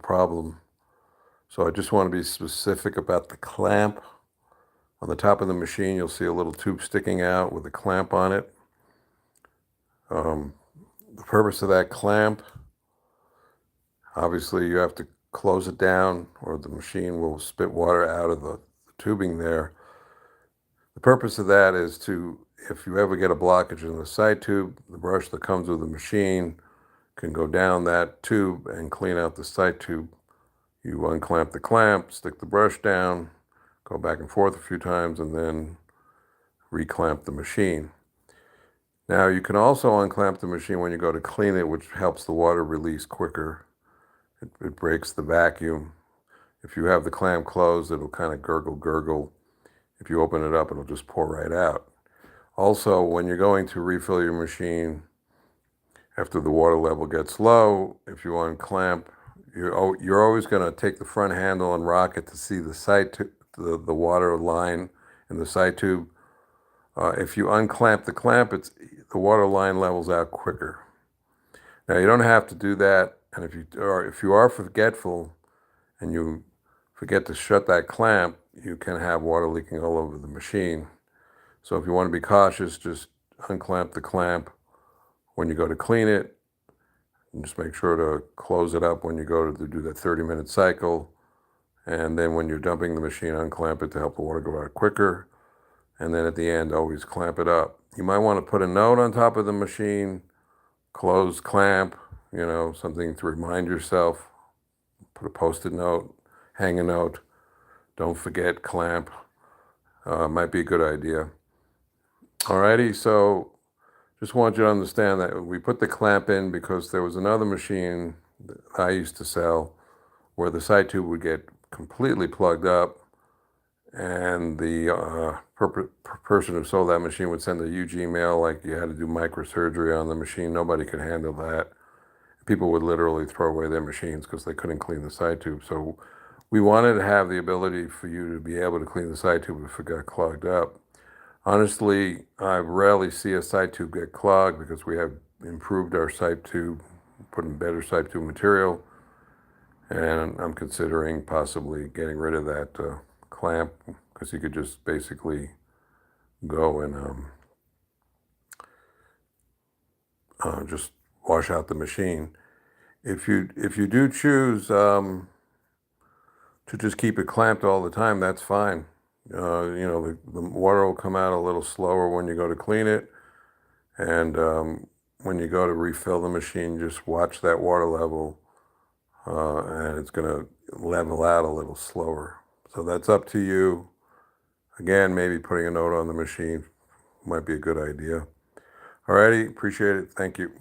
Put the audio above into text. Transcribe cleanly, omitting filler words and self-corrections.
problem. So I just want to be specific about the clamp. On the top of the machine, you'll see a little tube sticking out with a clamp on it. The purpose of that clamp, obviously you have to close it down or the machine will spit water out of the tubing there. The purpose of that is to, if you ever get a blockage in the side tube, the brush that comes with the machine can go down that tube and clean out the side tube. You unclamp the clamp, stick the brush down, go back and forth a few times, and then reclamp the machine. Now you can also unclamp the machine when you go to clean it, which helps the water release quicker. It breaks the vacuum. If you have the clamp closed, it'll kind of gurgle. If you open it up, it'll just pour right out. Also, when you're going to refill your machine, after the water level gets low, if you unclamp, you're always going to take the front handle and rock it to see the side the water line in the side tube. If you unclamp the clamp, the water line levels out quicker. Now you don't have to do that, and if you are forgetful and you forget to shut that clamp, you can have water leaking all over the machine. So if you want to be cautious, just unclamp the clamp when you go to clean it, and just make sure to close it up when you go to do that 30-minute cycle. And then when you're dumping the machine, unclamp it to help the water go out quicker. And then at the end, always clamp it up. You might want to put a note on top of the machine, close clamp, something to remind yourself. Put a Post-it note, hang a note. Don't forget clamp. Might be a good idea. Alrighty, so just want you to understand that we put the clamp in because there was another machine that I used to sell where the side tube would get completely plugged up, and the person who sold that machine would send a huge email like you had to do microsurgery on the machine. Nobody could handle that. People would literally throw away their machines because they couldn't clean the side tube. So we wanted to have the ability for you to be able to clean the side tube if it got clogged up. Honestly, I rarely see a side tube get clogged because we have improved our side tube, put in better side tube material, and I'm considering possibly getting rid of that clamp because you could just basically go and just wash out the machine. If you do choose to just keep it clamped all the time, that's fine. The water will come out a little slower when you go to clean it, and when you go to refill the machine, just watch that water level, and it's going to level out a little slower. So that's up to you. Again, maybe putting a note on the machine might be a good idea. Alrighty, appreciate it. Thank you.